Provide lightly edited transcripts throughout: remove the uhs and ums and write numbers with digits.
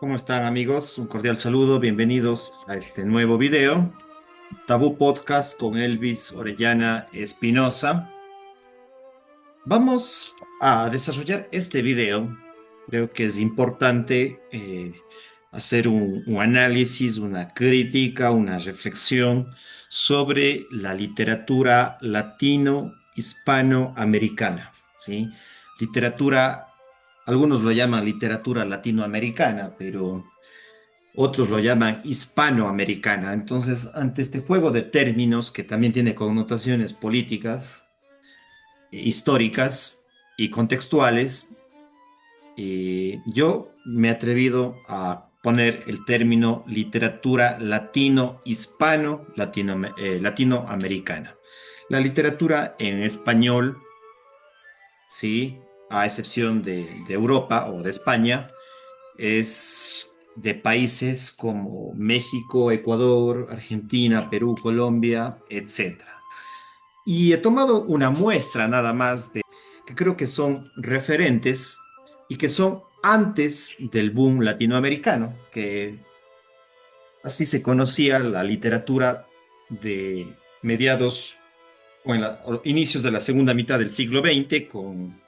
¿Cómo están amigos? Un cordial saludo, bienvenidos a este nuevo video, Tabú Podcast con Elvis Orellana Espinosa. Vamos a desarrollar este video. Creo que es importante hacer un análisis, una crítica, una reflexión sobre la literatura latino-hispanoamericana, ¿sí? Literatura, algunos lo llaman literatura latinoamericana, pero otros lo llaman hispanoamericana. Entonces, ante este juego de términos que también tiene connotaciones políticas, históricas y contextuales, yo me he atrevido a poner el término literatura latinoamericana. La literatura en español, sí, a excepción de Europa o de España, es de países como México, Ecuador, Argentina, Perú, Colombia, etcétera. Y he tomado una muestra nada más de que creo que son referentes y que son antes del boom latinoamericano, que así se conocía la literatura de mediados o inicios de la segunda mitad del siglo XX, con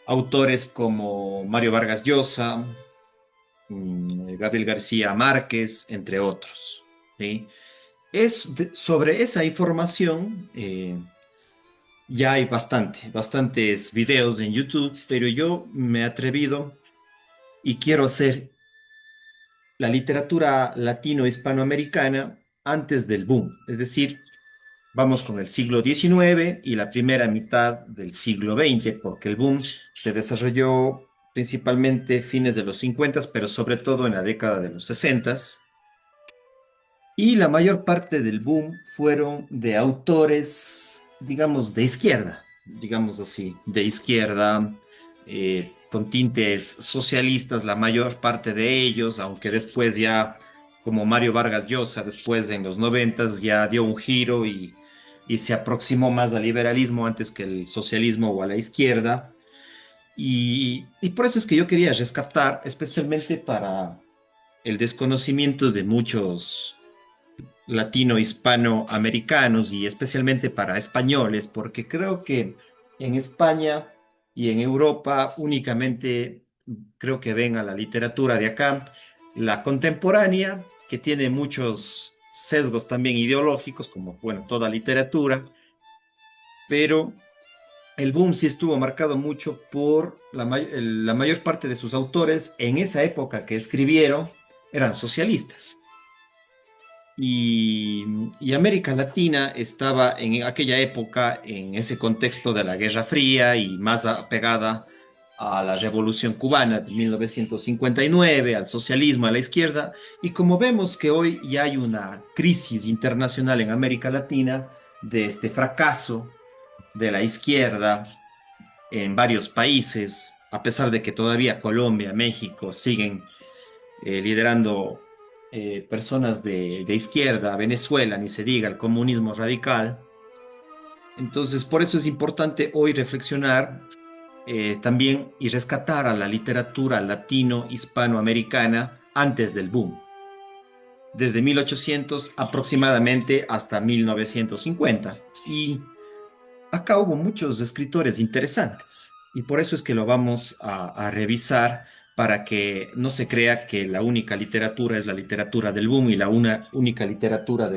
autores como Mario Vargas Llosa, Gabriel García Márquez, entre otros. ¿Sí? Sobre esa información ya hay bastantes videos en YouTube, pero yo me he atrevido y quiero hacer la literatura latino-hispanoamericana antes del boom, es decir, vamos con el siglo XIX y la primera mitad del siglo XX, porque el boom se desarrolló principalmente fines de los 50, pero sobre todo en la década de los 60. Y la mayor parte del boom fueron de autores, digamos, de izquierda, digamos así, de izquierda, con tintes socialistas, la mayor parte de ellos, aunque después ya, como Mario Vargas Llosa, después en los 90 ya dio un giro y se aproximó más al liberalismo antes que el socialismo o a la izquierda. Y por eso es que yo quería rescatar, especialmente para el desconocimiento de muchos latino-hispanoamericanos y especialmente para españoles, porque creo que en España y en Europa únicamente creo que ven a la literatura de acá, la contemporánea, que tiene muchos sesgos también ideológicos, como, bueno, toda literatura, pero el boom sí estuvo marcado mucho por la mayor parte de sus autores en esa época que escribieron eran socialistas. Y América Latina estaba en aquella época en ese contexto de la Guerra Fría y más apegada a la Revolución Cubana de 1959, al socialismo, a la izquierda. Y como vemos que hoy ya hay una crisis internacional en América Latina de este fracaso de la izquierda en varios países, a pesar de que todavía Colombia, México siguen liderando personas de izquierda, Venezuela, ni se diga, el comunismo radical. Entonces, por eso es importante hoy reflexionar también y rescatar a la literatura latino-hispanoamericana antes del boom, desde 1800 aproximadamente hasta 1950. Y acá hubo muchos escritores interesantes y por eso es que lo vamos a revisar para que no se crea que la única literatura es la literatura del boom y la única literatura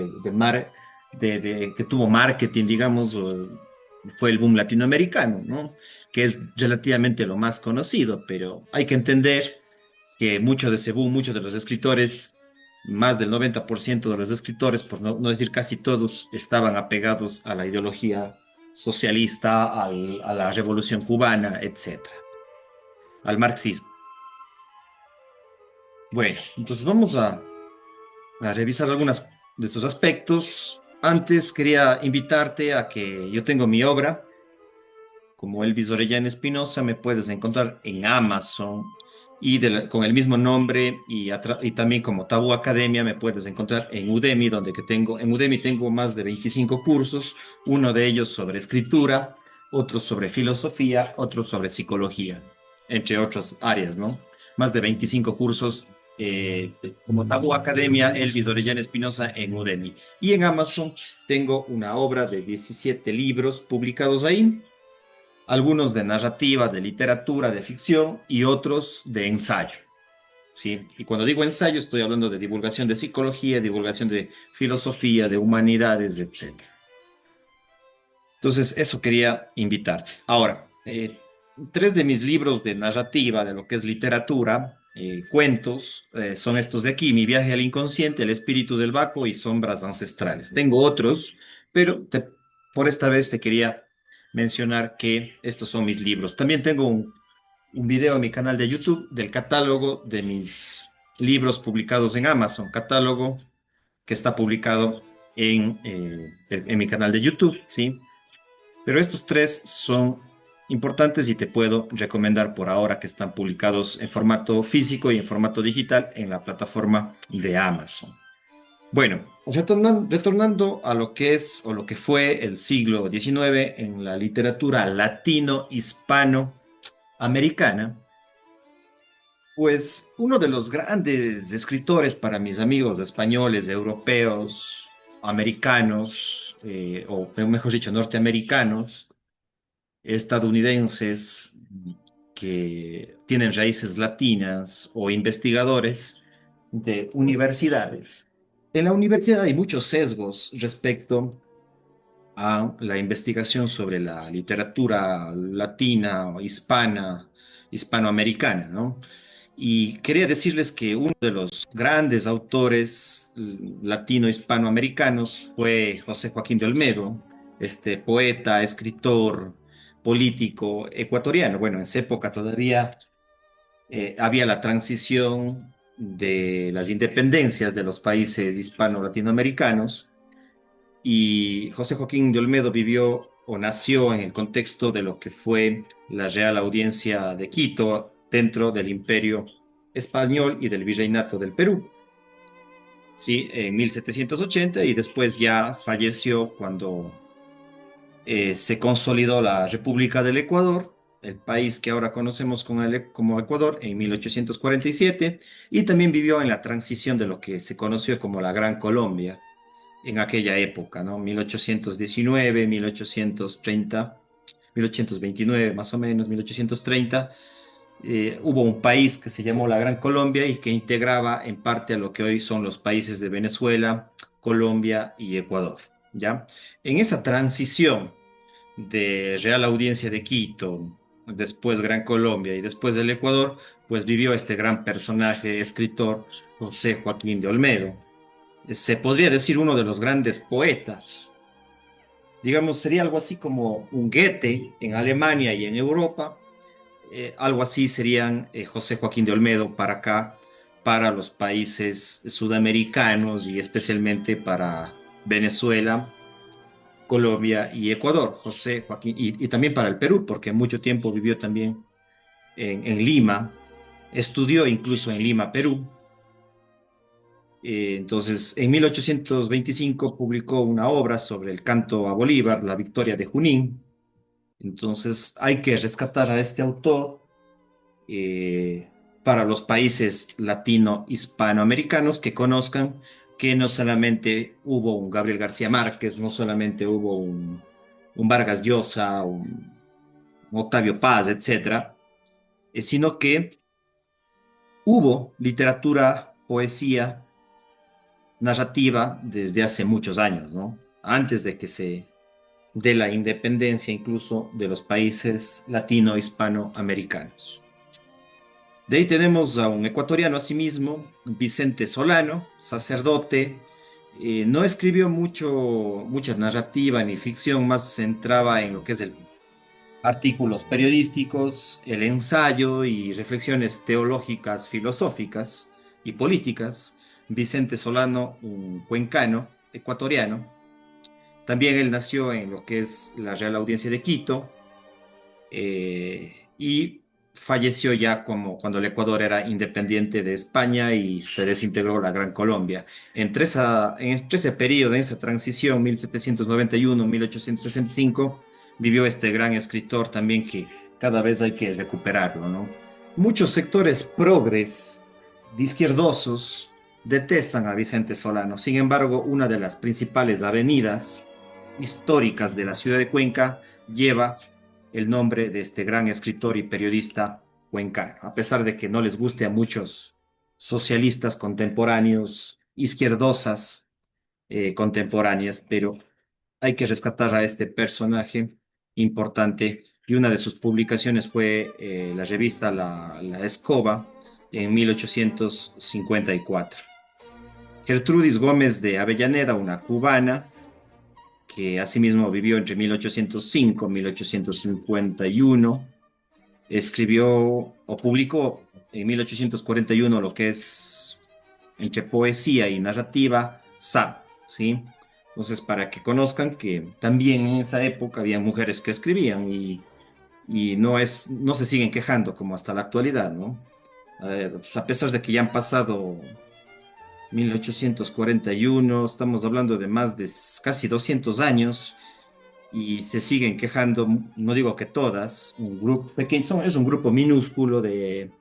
que tuvo marketing, digamos, fue el boom latinoamericano, ¿no? Que es relativamente lo más conocido, pero hay que entender que mucho de ese boom, muchos de los escritores, más del 90% de los escritores, por no decir casi todos, estaban apegados a la ideología socialista, a la revolución cubana, etcétera, al marxismo. Bueno, entonces vamos a revisar algunos de estos aspectos. Antes quería invitarte a que yo tengo mi obra, como Elvis Orellana Espinosa, me puedes encontrar en Amazon y con el mismo nombre y también como Tabú Academia me puedes encontrar en Udemy, en Udemy tengo más de 25 cursos, uno de ellos sobre escritura, otro sobre filosofía, otro sobre psicología, entre otras áreas, ¿no? Más de 25 cursos como Tabú Academia, Elvis Orellana Espinosa en Udemy. Y en Amazon tengo una obra de 17 libros publicados ahí, algunos de narrativa, de literatura, de ficción y otros de ensayo. ¿Sí? Y cuando digo ensayo, estoy hablando de divulgación de psicología, divulgación de filosofía, de humanidades, etc. Entonces, eso quería invitarte. Ahora, tres de mis libros de narrativa, de lo que es literatura, cuentos, son estos de aquí, Mi viaje al inconsciente, El espíritu del Baco y Sombras ancestrales. Tengo otros, pero por esta vez te quería mencionar que estos son mis libros. También tengo un video en mi canal de YouTube del catálogo de mis libros publicados en Amazon, catálogo que está publicado en mi canal de YouTube, ¿sí? Pero estos tres son importantes y te puedo recomendar por ahora que están publicados en formato físico y en formato digital en la plataforma de Amazon. Bueno, retornando a lo que es o lo que fue el siglo XIX en la literatura latino-hispano-americana, pues uno de los grandes escritores para mis amigos españoles, europeos, americanos, o mejor dicho, norteamericanos, estadounidenses que tienen raíces latinas o investigadores de universidades. En la universidad hay muchos sesgos respecto a la investigación sobre la literatura latina o hispana, hispanoamericana, ¿no? Y quería decirles que uno de los grandes autores latino-hispanoamericanos fue José Joaquín de Olmedo, este poeta, escritor, político ecuatoriano. Bueno, en esa época todavía había la transición de las independencias de los países hispano-latinoamericanos y José Joaquín de Olmedo vivió o nació en el contexto de lo que fue la Real Audiencia de Quito dentro del Imperio Español y del Virreinato del Perú, ¿sí? En 1780 y después ya falleció cuando se consolidó la República del Ecuador, el país que ahora conocemos como Ecuador, en 1847 y también vivió en la transición de lo que se conoció como la Gran Colombia en aquella época, ¿no? 1819, 1830, 1829 más o menos, 1830, hubo un país que se llamó la Gran Colombia y que integraba en parte a lo que hoy son los países de Venezuela, Colombia y Ecuador, ¿ya? En esa transición de Real Audiencia de Quito, después Gran Colombia y después del Ecuador, pues vivió este gran personaje, escritor, José Joaquín de Olmedo. Se podría decir uno de los grandes poetas. Digamos, sería algo así como un Goethe en Alemania y en Europa. Algo así serían José Joaquín de Olmedo para acá, para los países sudamericanos y especialmente para Venezuela, Colombia y Ecuador. José Joaquín, y también para el Perú, porque mucho tiempo vivió también en Lima, estudió incluso en Lima, Perú. Entonces, en 1825 publicó una obra sobre el canto a Bolívar, la victoria de Junín. Entonces, hay que rescatar a este autor eh, para los países latino-hispanoamericanos que conozcan que no solamente hubo un Gabriel García Márquez, no solamente hubo un Vargas Llosa, un Octavio Paz, etcétera, sino que hubo literatura, poesía narrativa desde hace muchos años, ¿no? Antes de que se dé la independencia incluso de los países latino-hispanoamericanos. De ahí tenemos a un ecuatoriano asimismo, Vicente Solano, sacerdote. No escribió mucha narrativa ni ficción, más se centraba en lo que es el artículos periodísticos, el ensayo y reflexiones teológicas, filosóficas y políticas. Vicente Solano, un cuencano ecuatoriano. También él nació en lo que es la Real Audiencia de Quito y falleció ya como cuando el Ecuador era independiente de España y se desintegró la Gran Colombia. Entre ese periodo, en esa transición, 1791-1865, vivió este gran escritor también que cada vez hay que recuperarlo, ¿no? Muchos sectores progres izquierdosos detestan a Vicente Solano. Sin embargo, una de las principales avenidas históricas de la ciudad de Cuenca lleva el nombre de este gran escritor y periodista cuencano, a pesar de que no les guste a muchos socialistas contemporáneos, izquierdosas contemporáneas, pero hay que rescatar a este personaje importante y una de sus publicaciones fue la revista La Escoba en 1854. Gertrudis Gómez de Avellaneda, una cubana que asimismo vivió entre 1805 y 1851, escribió o publicó en 1841 lo que es entre poesía y narrativa, Sa, ¿sí? Entonces, para que conozcan que también en esa época había mujeres que escribían y no se siguen quejando como hasta la actualidad, ¿no? Pues, a pesar de que ya han pasado 1841, estamos hablando de más de casi 200 años y se siguen quejando, no digo que todas, un grupo pequeño, es un grupo minúsculo de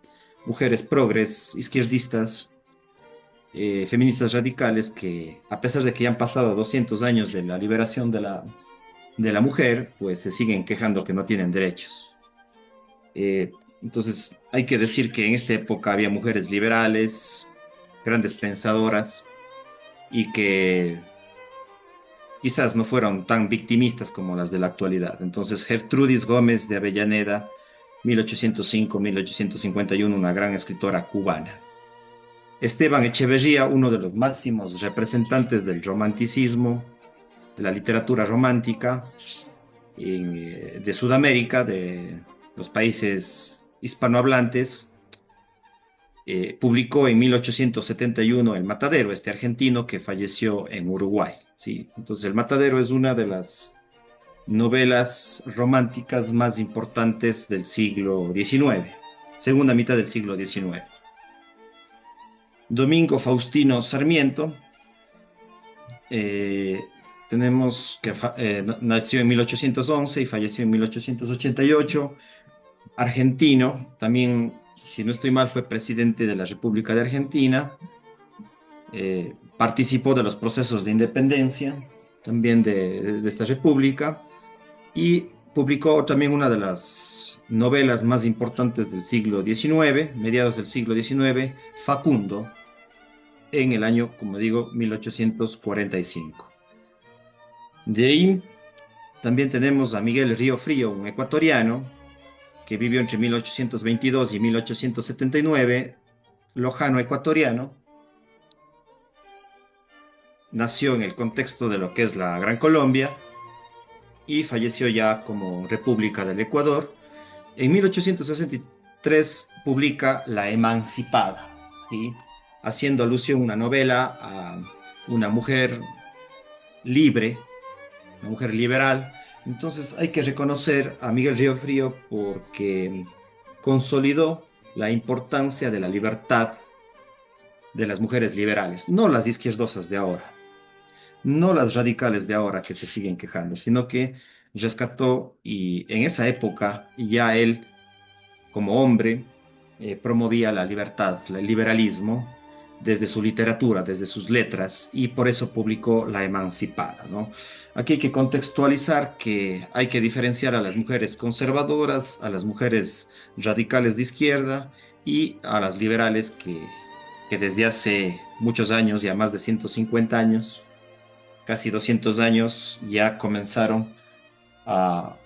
mujeres progres, izquierdistas, feministas radicales que, a pesar de que ya han pasado 200 años de la liberación de la mujer, pues se siguen quejando que no tienen derechos. Entonces, hay que decir que en esta época había mujeres liberales, grandes pensadoras y que quizás no fueron tan victimistas como las de la actualidad. Entonces, Gertrudis Gómez de Avellaneda, 1805-1851, una gran escritora cubana. Esteban Echeverría, uno de los máximos representantes del romanticismo, de la literatura romántica de Sudamérica, de los países hispanohablantes, publicó en 1871 El Matadero, este argentino que falleció en Uruguay. ¿Sí? Entonces, El Matadero es una de las novelas románticas más importantes del siglo XIX, segunda mitad del siglo XIX. Domingo Faustino Sarmiento, eh, tenemos que nació en 1811 y falleció en 1888, argentino, también, si no estoy mal, fue presidente de la República de Argentina, participó de los procesos de independencia también de esta república y publicó también una de las novelas más importantes del siglo XIX, mediados del siglo XIX, Facundo, en el año, como digo, 1845. De ahí también tenemos a Miguel Río Frío, un ecuatoriano que vivió entre 1822 y 1879, lojano ecuatoriano, nació en el contexto de lo que es la Gran Colombia y falleció ya como República del Ecuador. En 1863 publica La Emancipada, ¿sí? Haciendo alusión a una novela a una mujer libre, una mujer liberal. Entonces hay que reconocer a Miguel Río Frío porque consolidó la importancia de la libertad de las mujeres liberales, no las izquierdosas de ahora, no las radicales de ahora que se siguen quejando, sino que rescató y en esa época ya él como hombre promovía la libertad, el liberalismo desde su literatura, desde sus letras, y por eso publicó La Emancipada, ¿no? Aquí hay que contextualizar que hay que diferenciar a las mujeres conservadoras, a las mujeres radicales de izquierda y a las liberales que desde hace muchos años, ya más de 150 años, casi 200 años, ya comenzaron a,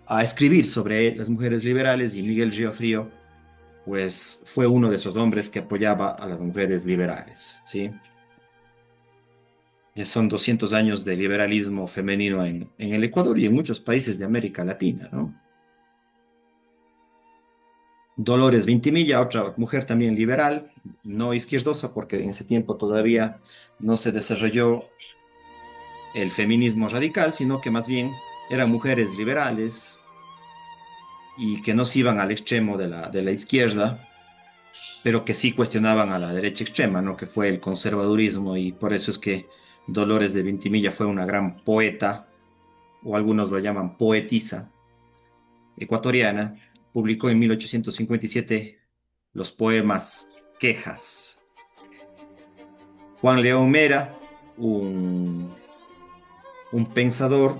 a escribir sobre las mujeres liberales y Miguel Río Frío pues fue uno de esos hombres que apoyaba a las mujeres liberales, ¿sí? Son 200 años de liberalismo femenino en el Ecuador y en muchos países de América Latina, ¿no? Dolores Vintimilla, otra mujer también liberal, no izquierdosa, porque en ese tiempo todavía no se desarrolló el feminismo radical, sino que más bien eran mujeres liberales y que no se iban al extremo de la izquierda, pero que sí cuestionaban a la derecha extrema, ¿no? Que fue el conservadurismo y por eso es que Dolores de Vintimilla fue una gran poeta, o algunos lo llaman poetisa, ecuatoriana. Publicó en 1857 los poemas quejas. Juan León Mera, un, un pensador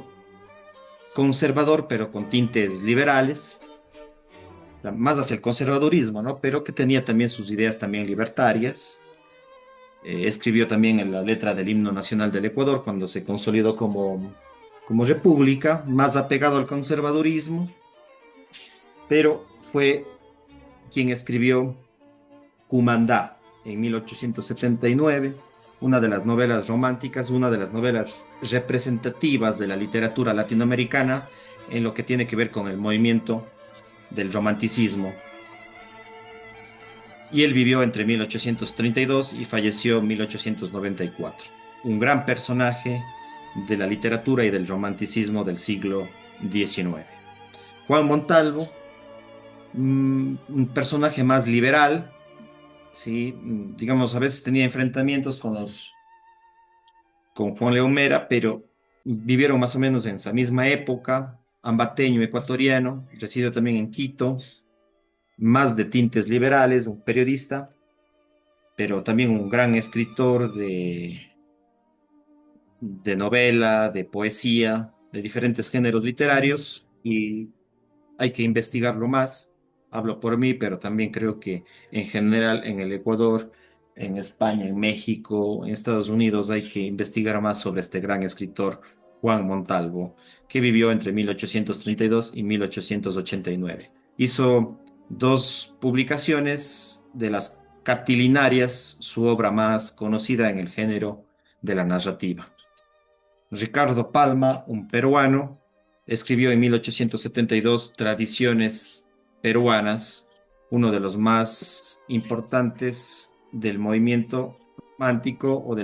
conservador, pero con tintes liberales, más hacia el conservadurismo, ¿no? Pero que tenía también sus ideas también libertarias. Escribió también en la letra del himno nacional del Ecuador cuando se consolidó como república, más apegado al conservadurismo, pero fue quien escribió Cumandá en 1879, una de las novelas románticas, una de las novelas representativas de la literatura latinoamericana en lo que tiene que ver con el movimiento del romanticismo. Y él vivió entre 1832 y falleció en 1894. Un gran personaje de la literatura y del romanticismo del siglo XIX. Juan Montalvo, un personaje más liberal, ¿sí? Digamos, a veces tenía enfrentamientos con Juan León Mera, pero vivieron más o menos en esa misma época, ambateño ecuatoriano, residió también en Quito, más de tintes liberales, un periodista, pero también un gran escritor de novela, de poesía, de diferentes géneros literarios, y hay que investigarlo más. Hablo por mí, pero también creo que en general en el Ecuador, en España, en México, en Estados Unidos hay que investigar más sobre este gran escritor Juan Montalvo, que vivió entre 1832 y 1889. Hizo dos publicaciones de las captilinarias, su obra más conocida en el género de la narrativa. Ricardo Palma, un peruano, escribió en 1872 Tradiciones peruanas, uno de los más importantes del movimiento romántico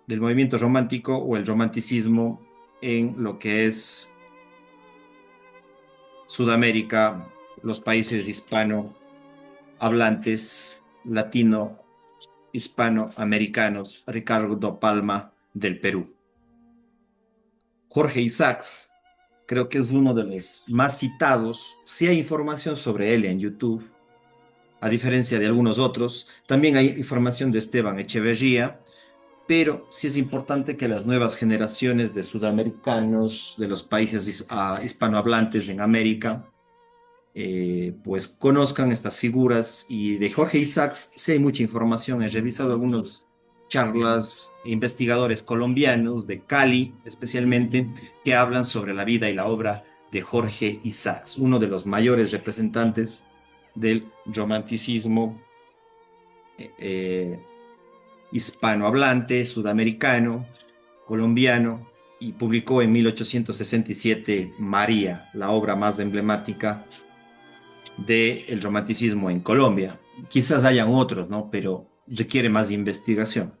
del movimiento romántico o el romanticismo en lo que es Sudamérica, los países hispanohablantes, latino, hispanoamericanos, Ricardo Palma del Perú. Jorge Isaacs, creo que es uno de los más citados. Sí hay información sobre él en YouTube, a diferencia de algunos otros. También hay información de Esteban Echeverría, pero sí es importante que las nuevas generaciones de sudamericanos, de los países hispanohablantes en América, pues conozcan estas figuras. Y de Jorge Isaacs sí hay mucha información. He revisado algunos charlas, investigadores colombianos de Cali especialmente, que hablan sobre la vida y la obra de Jorge Isaacs, uno de los mayores representantes del romanticismo eh, hispanohablante, sudamericano, colombiano, y publicó en 1867 María, la obra más emblemática del romanticismo en Colombia. Quizás hayan otros, ¿no? Pero requiere más investigación.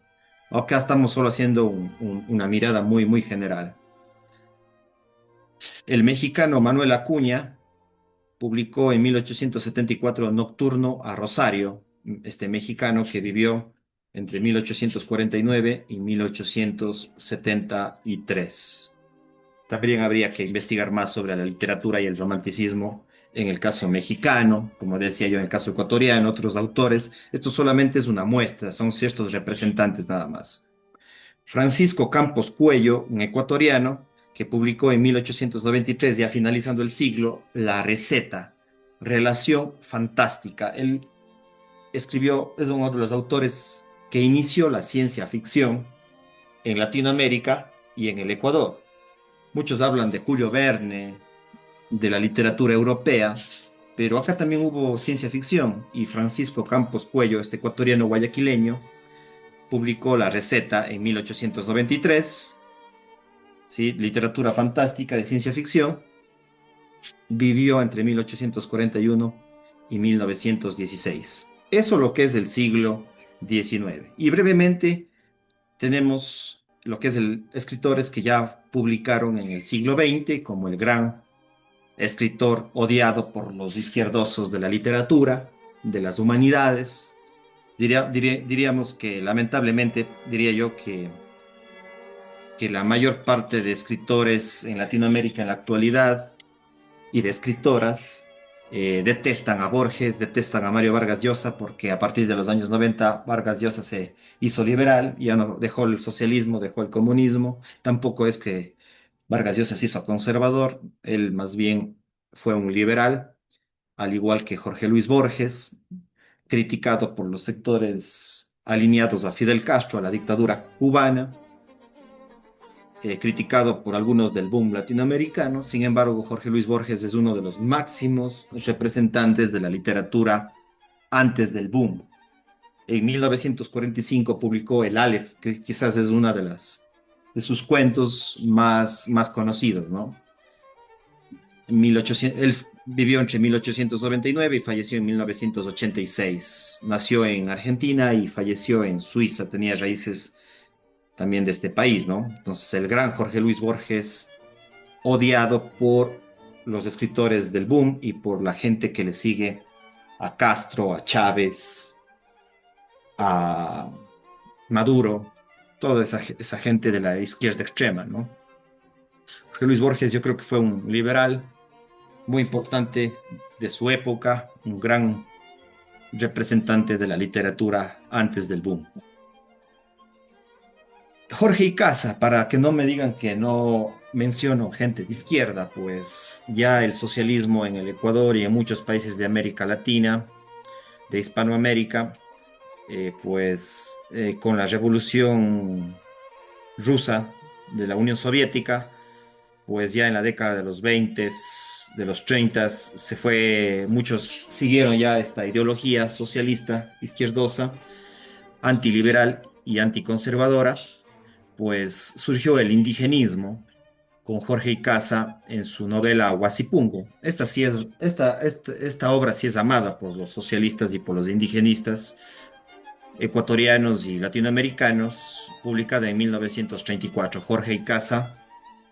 Acá estamos solo haciendo una mirada muy, muy general. El mexicano Manuel Acuña publicó en 1874 Nocturno a Rosario, este mexicano que vivió entre 1849 y 1873. También habría que investigar más sobre la literatura y el romanticismo en el caso mexicano, como decía yo, en el caso ecuatoriano, otros autores. Esto solamente es una muestra, son ciertos representantes nada más. Francisco Campos Cuello, un ecuatoriano, que publicó en 1893, ya finalizando el siglo, La Receta, Relación Fantástica. Él escribió, es uno de los autores que inició la ciencia ficción en Latinoamérica y en el Ecuador. Muchos hablan de Julio Verne, de la literatura europea, pero acá también hubo ciencia ficción y Francisco Campos Cuello, este ecuatoriano guayaquileño, publicó La Receta en 1893, ¿sí? Literatura fantástica de ciencia ficción, vivió entre 1841 y 1916. Eso lo que es el siglo XIX. Y brevemente tenemos lo que es el escritores que ya publicaron en el siglo XX, como el gran escritor odiado por los izquierdosos de la literatura, de las humanidades. Diríamos que lamentablemente, diría yo que la mayor parte de escritores en Latinoamérica en la actualidad y de escritoras Detestan a Borges, detestan a Mario Vargas Llosa, porque a partir de los años 90 Vargas Llosa se hizo liberal, ya no dejó el socialismo, dejó el comunismo. Tampoco es que Vargas Llosa se hizo conservador, él más bien fue un liberal, al igual que Jorge Luis Borges, criticado por los sectores alineados a Fidel Castro, a la dictadura cubana, criticado por algunos del boom latinoamericano. Sin embargo, Jorge Luis Borges es uno de los máximos representantes de la literatura antes del boom. En 1945 publicó El Aleph, que quizás es una de sus cuentos más conocidos, ¿no? En 1800, él vivió entre 1899 y falleció en 1986. Nació en Argentina y falleció en Suiza. Tenía raíces también de este país, ¿no? Entonces, el gran Jorge Luis Borges, odiado por los escritores del boom y por la gente que le sigue a Castro, a Chávez, a Maduro, toda esa gente de la izquierda extrema, ¿no? Jorge Luis Borges yo creo que fue un liberal muy importante de su época, un gran representante de la literatura antes del boom. Jorge Icaza, para que no me digan que no menciono gente de izquierda, pues ya el socialismo en el Ecuador y en muchos países de América Latina, de Hispanoamérica, con la revolución rusa de la Unión Soviética, pues ya en la década de los 20, de los 30, muchos siguieron ya esta ideología socialista, izquierdosa, antiliberal y anticonservadora, pues surgió el indigenismo con Jorge Icaza en su novela Huasipungo. Esta obra sí es amada por los socialistas y por los indigenistas ecuatorianos y latinoamericanos, publicada en 1934. Jorge Icaza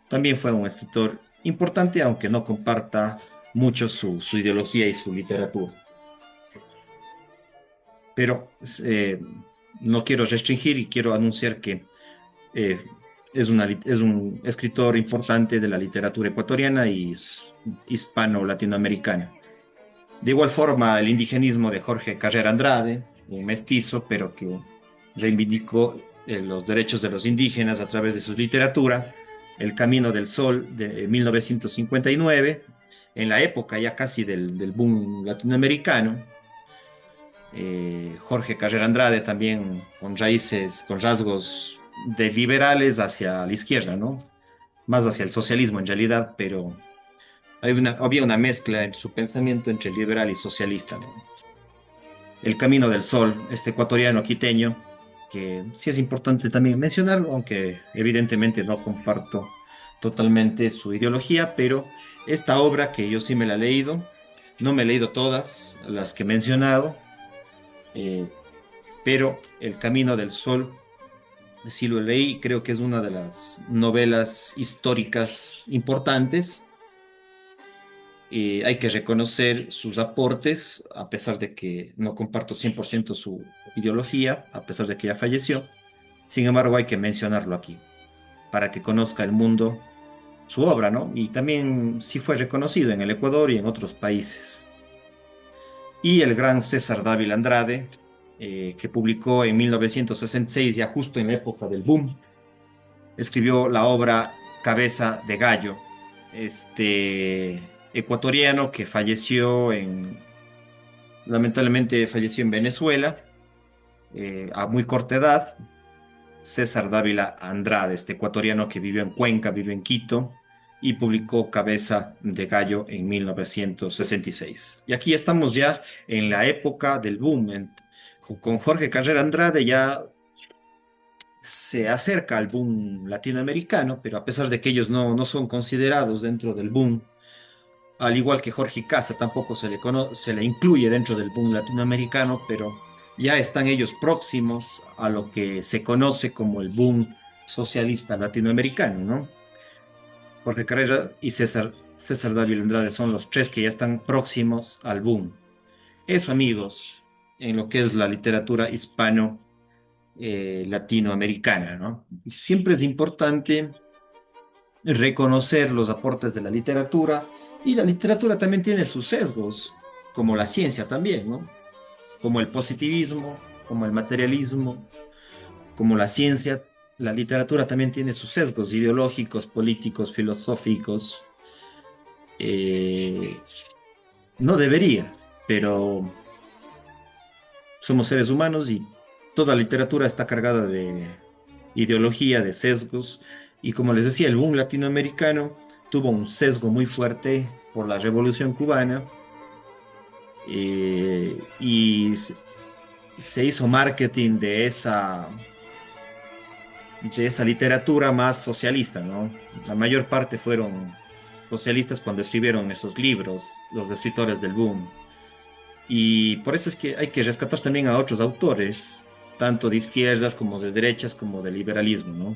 también fue un escritor importante, aunque no comparta mucho su ideología y su literatura. Pero no quiero restringir y quiero anunciar que eh, es un escritor importante de la literatura ecuatoriana y hispano-latinoamericana. De igual forma, el indigenismo de Jorge Carrera Andrade, un mestizo, pero que reivindicó los derechos de los indígenas a través de su literatura, El Camino del Sol de 1959, en la época ya casi del boom latinoamericano. Jorge Carrera Andrade también con raíces, con rasgos de liberales hacia la izquierda, ¿no? Más hacia el socialismo en realidad, pero había una mezcla en su pensamiento entre liberal y socialista, ¿no? El Camino del Sol, este ecuatoriano quiteño, que sí es importante también mencionarlo, aunque evidentemente no comparto totalmente su ideología, pero esta obra que yo sí me la he leído, no me he leído todas las que he mencionado, eh, pero El Camino del Sol sí lo leí y creo que es una de las novelas históricas importantes. Hay que reconocer sus aportes, a pesar de que no comparto 100% su ideología, a pesar de que ya falleció. Sin embargo, hay que mencionarlo aquí, para que conozca el mundo su obra, ¿no? Y también sí fue reconocido en el Ecuador y en otros países. Y el gran César Dávila Andrade, que publicó en 1966, ya justo en la época del boom, escribió la obra Cabeza de Gallo, este ecuatoriano que lamentablemente falleció en Venezuela a muy corta edad. César Dávila Andrade, este ecuatoriano que vivió en Cuenca, vivió en Quito y publicó Cabeza de Gallo en 1966. Y aquí estamos ya en la época del boom. Con Jorge Carrera Andrade ya se acerca al boom latinoamericano, pero a pesar de que ellos no son considerados dentro del boom, al igual que Jorge Casa, tampoco se le incluye dentro del boom latinoamericano, pero ya están ellos próximos a lo que se conoce como el boom socialista latinoamericano, ¿no? Jorge Carrera y César Dávila Andrade son los tres que ya están próximos al boom. Eso, amigos, en lo que es la literatura hispano latinoamericana, ¿no? Siempre es importante reconocer los aportes de la literatura, y la literatura también tiene sus sesgos, como la ciencia también, ¿no? Como el positivismo, como el materialismo, como la ciencia, la literatura también tiene sus sesgos ideológicos, políticos, filosóficos. Eh, no debería, pero somos seres humanos y toda literatura está cargada de ideología, de sesgos. Y como les decía, el boom latinoamericano tuvo un sesgo muy fuerte por la Revolución Cubana, y se hizo marketing de esa literatura más socialista, ¿no? La mayor parte fueron socialistas cuando escribieron esos libros, los escritores del boom. Y por eso es que hay que rescatar también a otros autores, tanto de izquierdas como de derechas, como de liberalismo, ¿no?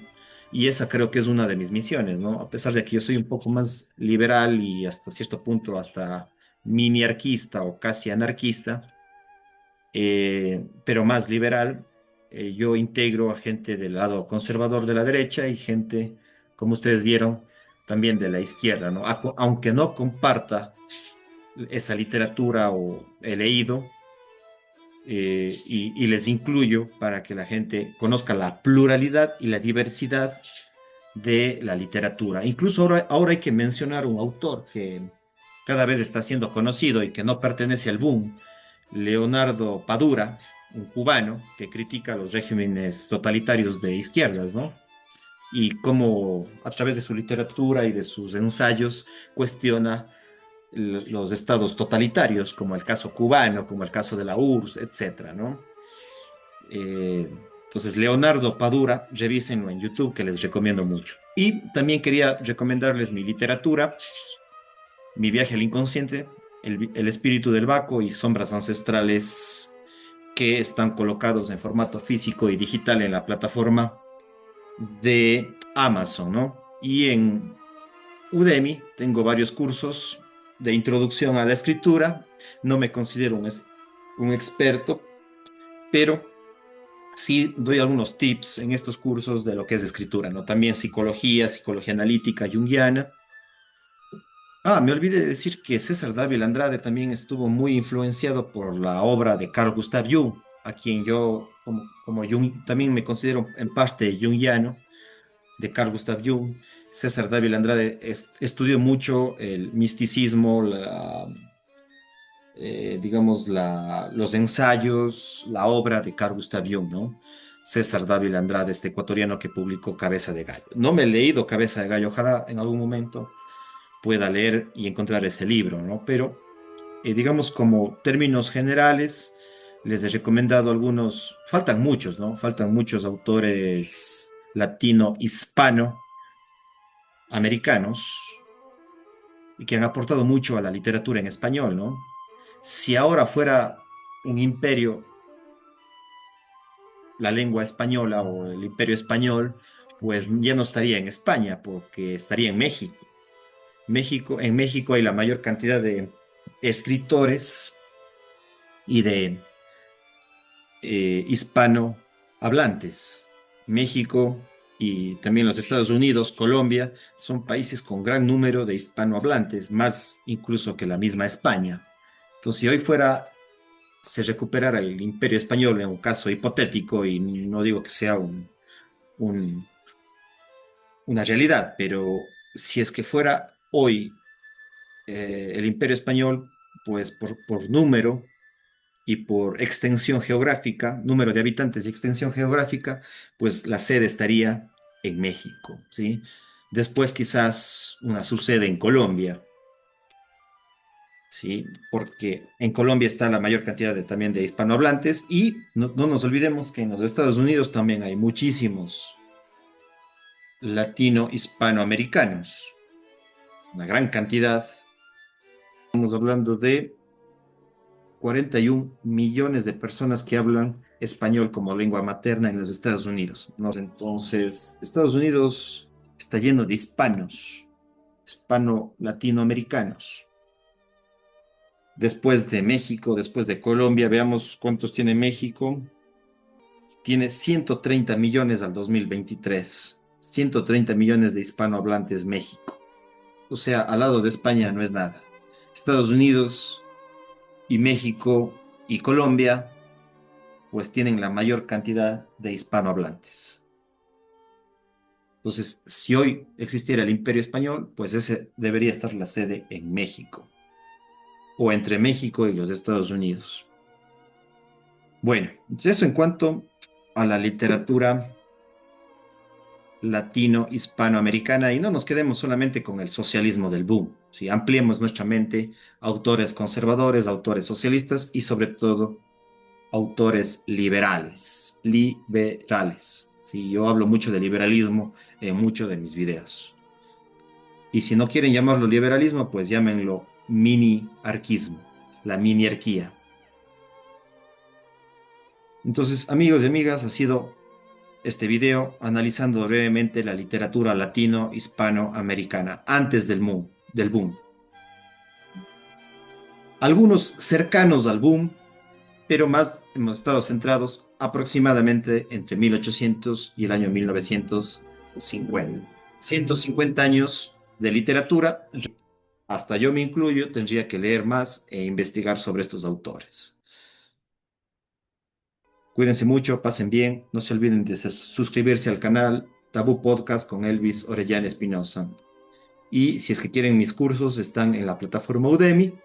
Y esa creo que es una de mis misiones, ¿no? A pesar de que yo soy un poco más liberal y hasta cierto punto hasta mini anarquista o casi anarquista, pero más liberal, yo integro a gente del lado conservador de la derecha y gente, como ustedes vieron, también de la izquierda, ¿no? Aunque no comparta esa literatura o he leído, y les incluyo para que la gente conozca la pluralidad y la diversidad de la literatura. Incluso ahora hay que mencionar un autor que cada vez está siendo conocido y que no pertenece al boom, Leonardo Padura, un cubano que critica los regímenes totalitarios de izquierdas, ¿no? Y cómo a través de su literatura y de sus ensayos cuestiona los estados totalitarios, como el caso cubano, como el caso de la URSS, etcétera, ¿no? Eh, entonces, Leonardo Padura, revísenlo en YouTube, que les recomiendo mucho. Y también quería recomendarles mi literatura, Mi viaje al inconsciente, El espíritu del Baco y Sombras ancestrales, que están colocados en formato físico y digital en la plataforma de Amazon, ¿no? Y en Udemy tengo varios cursos de introducción a la escritura. No me considero un experto, pero sí doy algunos tips en estos cursos de lo que es escritura, ¿no? También psicología, psicología analítica, junguiana. Ah, me olvidé de decir que César Dávila Andrade también estuvo muy influenciado por la obra de Carl Gustav Jung, a quien yo, como Jung, también me considero en parte junguiano, de Carl Gustav Jung. César Dávila Andrade estudió mucho el misticismo, digamos, los ensayos, la obra de Carl Gustav Jung, ¿no? César Dávila Andrade, este ecuatoriano que publicó Cabeza de Gallo. No me he leído Cabeza de Gallo, ojalá en algún momento pueda leer y encontrar ese libro, ¿no? Pero, digamos, como términos generales, les he recomendado algunos, faltan muchos, ¿no? Faltan muchos autores latino, hispano, americanos, y que han aportado mucho a la literatura en español, ¿no? Si ahora fuera un imperio, la lengua española o el imperio español, pues ya no estaría en España, porque estaría en México. En México hay la mayor cantidad de escritores y de hispanohablantes. México y también los Estados Unidos, Colombia, son países con gran número de hispanohablantes, más incluso que la misma España. Entonces, si hoy se recuperara el imperio español en un caso hipotético, y no digo que sea un- una realidad, pero si es que fuera hoy el imperio español, pues por número y por extensión geográfica, número de habitantes y extensión geográfica, pues la sede estaría en México, ¿sí? Después quizás una subsede en Colombia, ¿sí? Porque en Colombia está la mayor cantidad también de hispanohablantes, y no nos olvidemos que en los Estados Unidos también hay muchísimos latino-hispanoamericanos, una gran cantidad. Estamos hablando de 41 millones de personas que hablan español como lengua materna en los Estados Unidos, ¿no? Entonces, Estados Unidos está lleno de hispanos, hispano-latinoamericanos. Después de México, después de Colombia, veamos cuántos tiene México. Tiene 130 millones al 2023. 130 millones de hispanohablantes México. O sea, al lado de España no es nada. Estados Unidos y México y Colombia, pues tienen la mayor cantidad de hispanohablantes. Entonces, si hoy existiera el Imperio Español, pues ese debería estar la sede en México o entre México y los Estados Unidos. Bueno, eso en cuanto a la literatura latino-hispanoamericana y no nos quedemos solamente con el socialismo del boom. Si ampliemos nuestra mente, autores conservadores, autores socialistas y sobre todo autores liberales, liberales. Sí, yo hablo mucho de liberalismo en muchos de mis videos. Y si no quieren llamarlo liberalismo, pues llámenlo mini-arquismo, la miniarquía. Entonces, amigos y amigas, ha sido este video analizando brevemente la literatura latino-hispanoamericana antes del boom. Algunos cercanos al boom, pero más hemos estado centrados aproximadamente entre 1800 y el año 1950. 150 años de literatura, hasta yo me incluyo, tendría que leer más e investigar sobre estos autores. Cuídense mucho, pasen bien, no se olviden de suscribirse al canal Tabú Podcast con Elvis Orellana Espinosa. Y si es que quieren mis cursos, están en la plataforma Udemy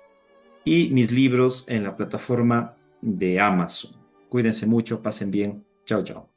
y mis libros en la plataforma de Amazon. Cuídense mucho, pasen bien. Chao, chao.